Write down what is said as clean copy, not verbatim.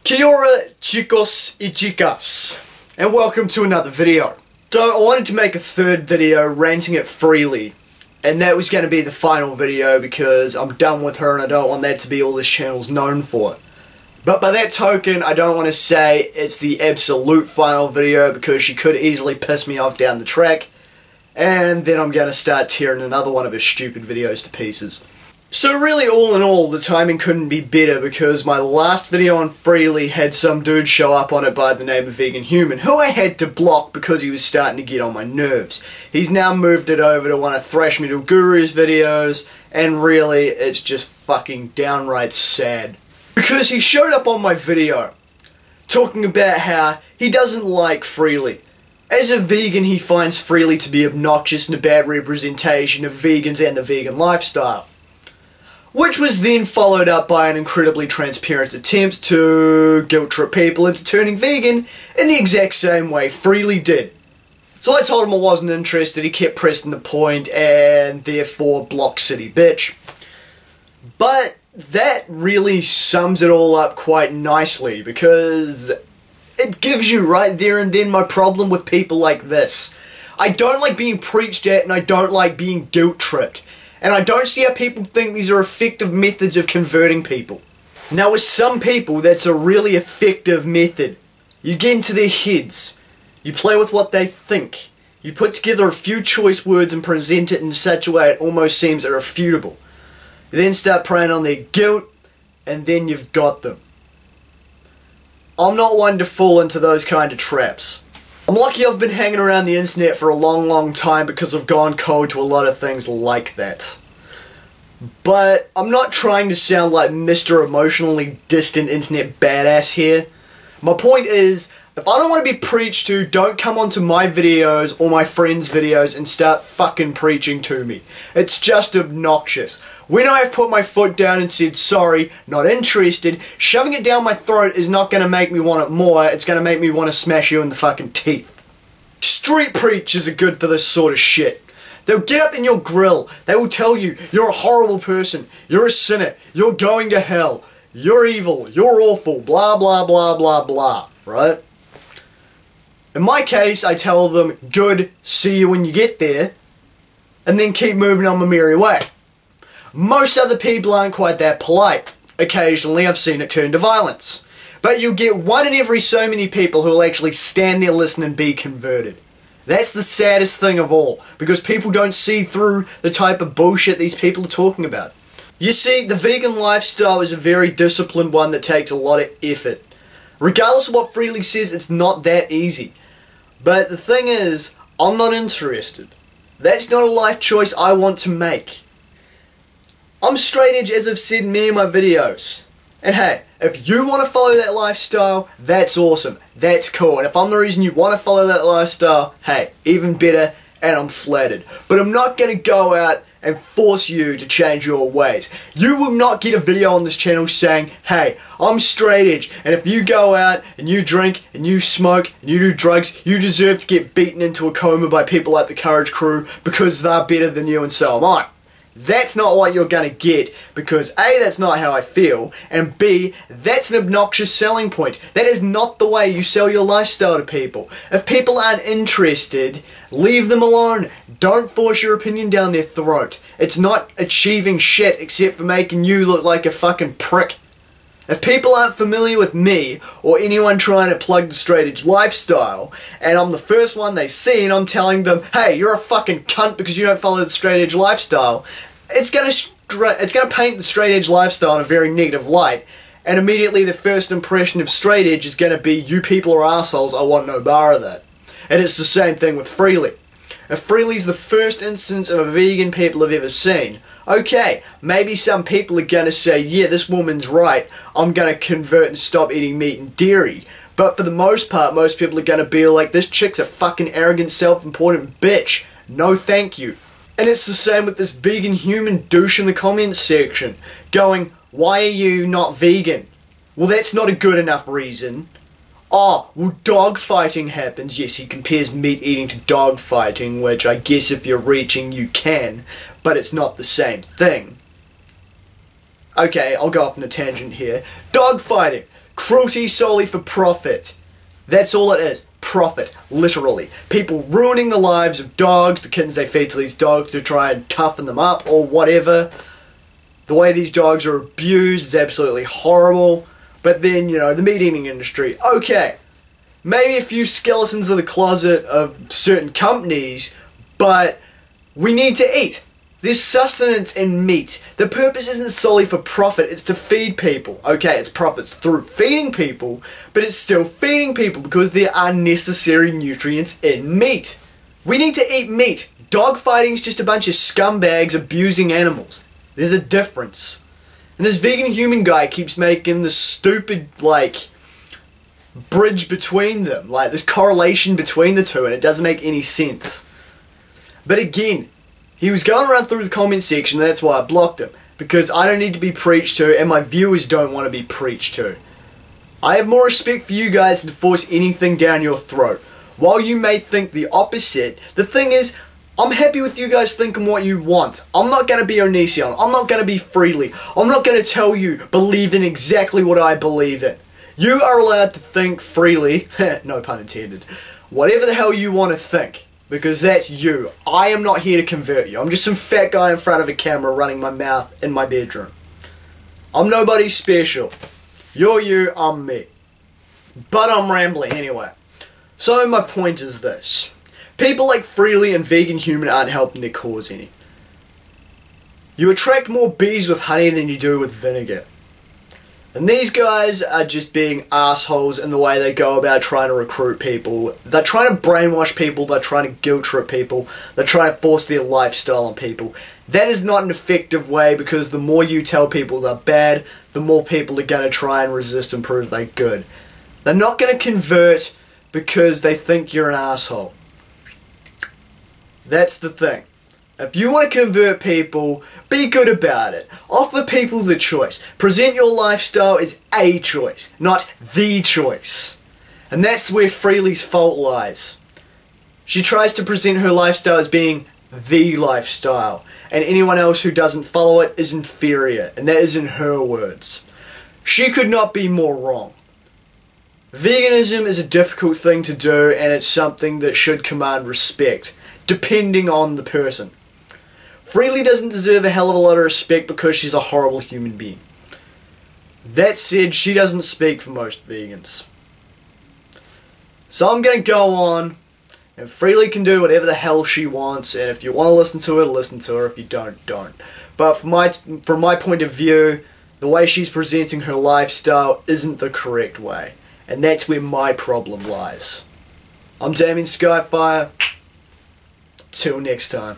Kia ora, chicos y chicas, and welcome to another video. So I wanted to make a third video ranting at Freelee, and that was going to be the final video because I'm done with her and I don't want that to be all this channel's known for. But by that token, I don't want to say it's the absolute final video because she could easily piss me off down the track, and then I'm going to start tearing another one of her stupid videos to pieces. So really, all in all, the timing couldn't be better because my last video on Freelee had some dude show up on it by the name of Vegan Human, who I had to block because he was starting to get on my nerves. He's now moved it over to one of Thrash Metal Guru's videos, and really, it's just fucking downright sad. Because he showed up on my video, talking about how he doesn't like Freelee. As a vegan, he finds Freelee to be obnoxious and a bad representation of vegans and the vegan lifestyle. Which was then followed up by an incredibly transparent attempt to guilt trip people into turning vegan in the exact same way Freelee did. So I told him I wasn't interested, he kept pressing the point, and therefore block city bitch. But that really sums it all up quite nicely, because it gives you right there and then my problem with people like this. I don't like being preached at and I don't like being guilt tripped. And I don't see how people think these are effective methods of converting people. Now with some people, that's a really effective method. You get into their heads. You play with what they think. You put together a few choice words and present it in such a way it almost seems irrefutable. You then start preying on their guilt, and then you've got them. I'm not one to fall into those kind of traps. I'm lucky I've been hanging around the internet for a long time because I've gone cold to a lot of things like that. But I'm not trying to sound like Mr. Emotionally Distant Internet Badass here. My point is, if I don't want to be preached to, don't come onto my videos or my friends' videos and start fucking preaching to me. It's just obnoxious. When I have put my foot down and said sorry, not interested, shoving it down my throat is not going to make me want it more, it's going to make me want to smash you in the fucking teeth. Street preachers are good for this sort of shit. They'll get up in your grill, they will tell you, you're a horrible person, you're a sinner, you're going to hell, you're evil, you're awful, blah blah blah blah blah, right? In my case, I tell them, good, see you when you get there, and then keep moving on my merry way. Most other people aren't quite that polite. Occasionally, I've seen it turn to violence. But you'll get one in every so many people who will actually stand there, listen, and be converted. That's the saddest thing of all, because people don't see through the type of bullshit these people are talking about. You see, the vegan lifestyle is a very disciplined one that takes a lot of effort. Regardless of what Freelee says, it's not that easy. But the thing is, I'm not interested. That's not a life choice I want to make. I'm straight edge, as I've said in many of my videos. And hey, if you want to follow that lifestyle, that's awesome. That's cool. And if I'm the reason you want to follow that lifestyle, hey, even better, and I'm flattered. But I'm not going to go out and force you to change your ways. You will not get a video on this channel saying, hey, I'm straight edge, and if you go out and you drink and you smoke and you do drugs, you deserve to get beaten into a coma by people like the Courage Crew because they're better than you and so am I. That's not what you're going to get, because A, that's not how I feel, and B, that's an obnoxious selling point. That is not the way you sell your lifestyle to people. If people aren't interested, leave them alone. Don't force your opinion down their throat. It's not achieving shit except for making you look like a fucking prick. If people aren't familiar with me, or anyone trying to plug the straight edge lifestyle, and I'm the first one they see and I'm telling them, hey, you're a fucking cunt because you don't follow the straight edge lifestyle, it's gonna paint the straight edge lifestyle in a very negative light, and immediately the first impression of straight edge is gonna be, you people are assholes, I want no bar of that. And it's the same thing with Freelee. If Freelee's the first instance of a vegan people have ever seen, okay, maybe some people are gonna say, yeah, this woman's right, I'm gonna convert and stop eating meat and dairy. But for the most part, most people are gonna be like, this chick's a fucking arrogant, self-important bitch. No thank you. And it's the same with this vegan human douche in the comments section, going, why are you not vegan? Well, that's not a good enough reason. Oh, well, dog fighting happens. Yes, he compares meat eating to dog fighting, which I guess if you're reaching you can, but it's not the same thing. Okay, I'll go off on a tangent here. Dog fighting. Cruelty solely for profit. That's all it is. Profit. Literally. People ruining the lives of dogs, the kittens they feed to these dogs to try and toughen them up or whatever. The way these dogs are abused is absolutely horrible. But then, you know, the meat eating industry. Okay. Maybe a few skeletons of the closet of certain companies, but we need to eat. There's sustenance in meat. The purpose isn't solely for profit, it's to feed people. Okay, it's profits through feeding people, but it's still feeding people because there are necessary nutrients in meat. We need to eat meat. Dogfighting is just a bunch of scumbags abusing animals. There's a difference. And this vegan human guy keeps making this stupid, like, bridge between them. Like, this correlation between the two, and it doesn't make any sense. But again, he was going around through the comment section, and that's why I blocked him. Because I don't need to be preached to, and my viewers don't want to be preached to. I have more respect for you guys than to force anything down your throat. While you may think the opposite, the thing is, I'm happy with you guys thinking what you want. I'm not going to be Onision. I'm not going to be Freelee. I'm not going to tell you believe in exactly what I believe in. You are allowed to think freely, no pun intended, whatever the hell you want to think. Because that's you. I am not here to convert you. I'm just some fat guy in front of a camera running my mouth in my bedroom. I'm nobody special. You're you, I'm me. But I'm rambling anyway. So my point is this. People like Freelee and Vegan Human aren't helping their cause any. You attract more bees with honey than you do with vinegar. And these guys are just being assholes in the way they go about trying to recruit people. They're trying to brainwash people, they're trying to guilt trip people, they're trying to force their lifestyle on people. That is not an effective way, because the more you tell people they're bad, the more people are going to try and resist and prove they're good. They're not going to convert because they think you're an asshole. That's the thing. If you want to convert people, be good about it. Offer people the choice. Present your lifestyle as a choice, not the choice. And that's where Freelee's fault lies. She tries to present her lifestyle as being the lifestyle, and anyone else who doesn't follow it is inferior, and that is in her words. She could not be more wrong. Veganism is a difficult thing to do, and it's something that should command respect, depending on the person. Freelee doesn't deserve a hell of a lot of respect because she's a horrible human being. That said, she doesn't speak for most vegans. So I'm going to go on, and Freelee can do whatever the hell she wants, and if you want to listen to her, listen to her. If you don't, don't. But from my point of view, the way she's presenting her lifestyle isn't the correct way. And that's where my problem lies. I'm Damian Skyfire. Till next time.